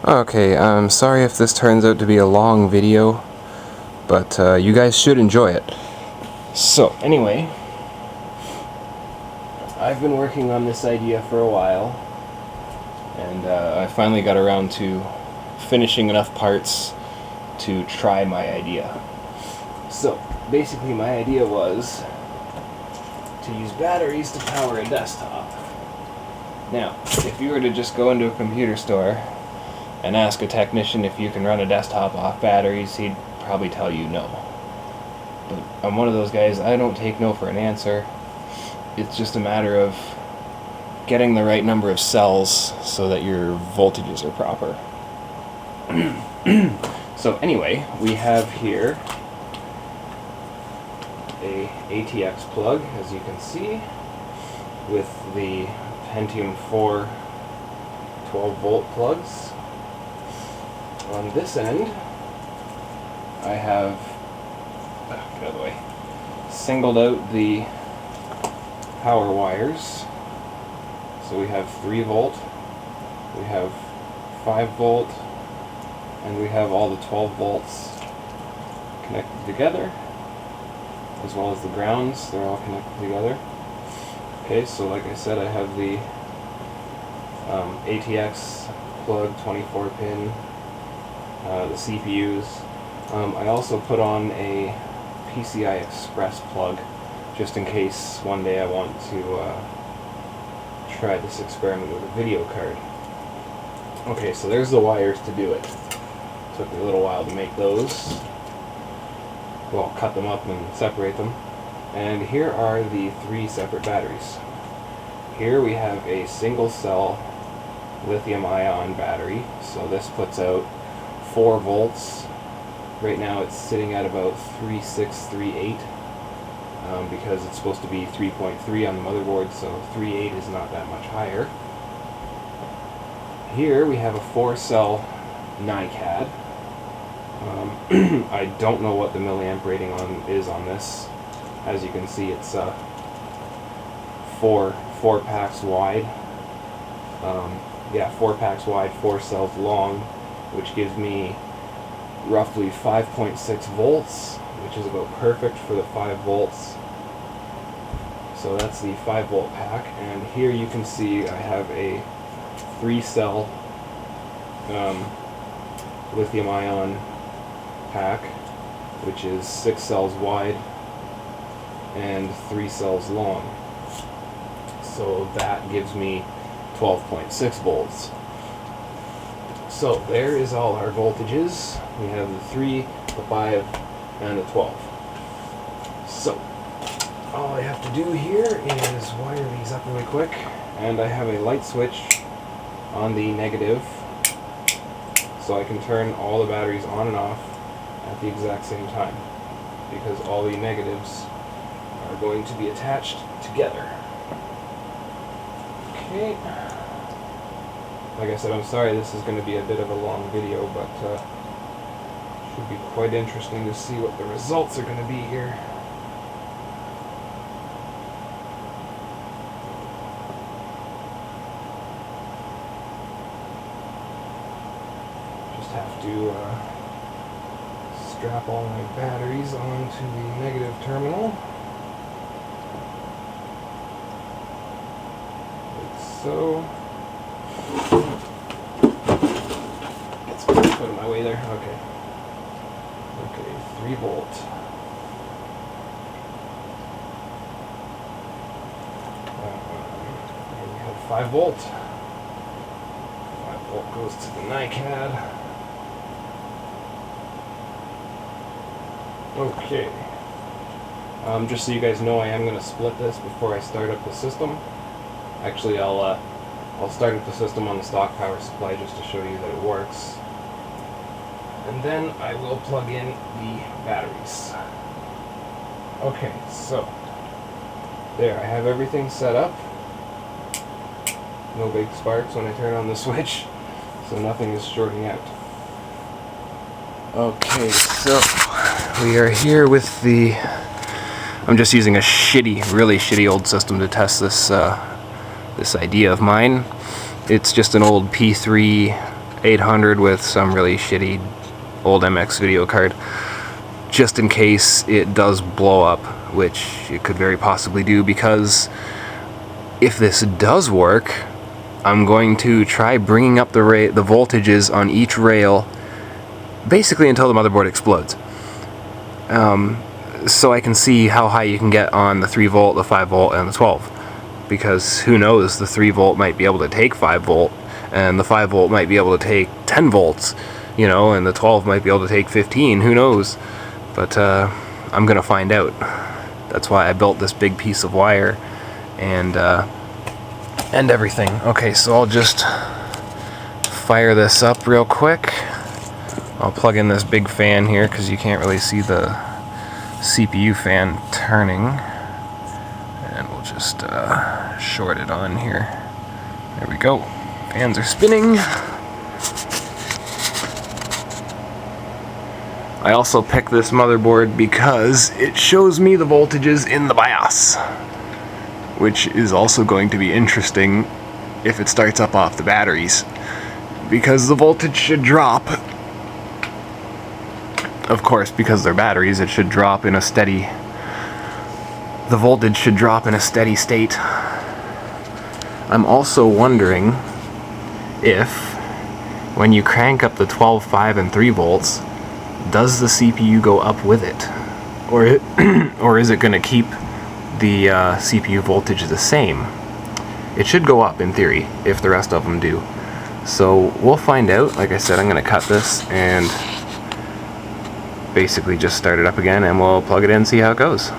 Okay, I'm sorry if this turns out to be a long video, but you guys should enjoy it. So, anyway, I've been working on this idea for a while, and I finally got around to finishing enough parts to try my idea. So, basically my idea was to use batteries to power a desktop. Now, if you were to just go into a computer store and ask a technician if you can run a desktop off batteries, he'd probably tell you no. But I'm one of those guys, I don't take no for an answer. It's just a matter of getting the right number of cells so that your voltages are proper. So anyway, we have here a ATX plug, as you can see, with the Pentium 4 12-volt plugs. On this end, I have get out of the way, singled out the power wires. So we have 3 volt, we have 5 volt, and we have all the 12 volts connected together, as well as the grounds. They're all connected together. Okay, so like I said, I have the ATX plug, 24 pin, the CPUs. I also put on a PCI Express plug, just in case one day I want to try this experiment with a video card. Okay, so there's the wires to do it. Took me a little while to make those. Well, cut them up and separate them. And here are the 3 separate batteries. Here we have a single cell lithium-ion battery. So this puts out 4 volts. Right now it's sitting at about 3.638 because it's supposed to be 3.3 on the motherboard, so 3.8 is not that much higher. Here we have a 4-cell NiCad. I don't know what the milliamp rating is on this. As you can see, it's 4 packs wide. 4 packs wide, 4 cells long, which gives me roughly 5.6 volts, which is about perfect for the 5 volts. So that's the 5 volt pack, and here you can see I have a 3-cell lithium-ion pack, which is 6 cells wide and 3 cells long. So that gives me 12.6 volts. So there is all our voltages. We have the 3, the 5, and the 12. So all I have to do here is wire these up really quick, and I have a light switch on the negative, so I can turn all the batteries on and off at the exact same time, because all the negatives are going to be attached together. Okay. Like I said, I'm sorry this is going to be a bit of a long video, but should be quite interesting to see what the results are going to be here. Just have to strap all my batteries onto the negative terminal. Like so. It's put in my way there. Okay. Okay, 3 volt. And we have 5 volt. 5 volt goes to the NiCad. Okay. Just so you guys know, I am going to split this before I start up the system. Actually, I'll start up the system on the stock power supply just to show you that it works. And then I will plug in the batteries. Okay, so there, I have everything set up. No big sparks when I turn on the switch, so nothing is shorting out. Okay, so we are here with the... I'm just using a really shitty old system to test this this idea of mine. It's just an old P3 800 with some really shitty old MX video card, just in case it does blow up, which it could very possibly do, because if this does work, I'm going to try bringing up the voltages on each rail basically until the motherboard explodes. So I can see how high you can get on the 3 volt, the 5 volt, and the 12. Because who knows, the 3 volt might be able to take 5 volt, and the 5 volt might be able to take 10 volts, you know, and the 12 might be able to take 15, who knows. But I'm gonna find out. That's why I built this big piece of wire and everything. Okay, so I'll just fire this up real quick. I'll plug in this big fan here because you can't really see the CPU fan turning. And we'll just short it on here. There we go. Fans are spinning. I also picked this motherboard because it shows me the voltages in the BIOS, which is also going to be interesting if it starts up off the batteries, because the voltage should drop. Of course, because they're batteries, it should drop in a steady... the voltage should drop in a steady state. I'm also wondering if, when you crank up the 12, 5, and 3 volts, does the CPU go up with it? Or is it going to keep the CPU voltage the same? It should go up in theory, if the rest of them do. So we'll find out. Like I said, I'm going to cut this and basically just start it up again, and we'll plug it in and see how it goes.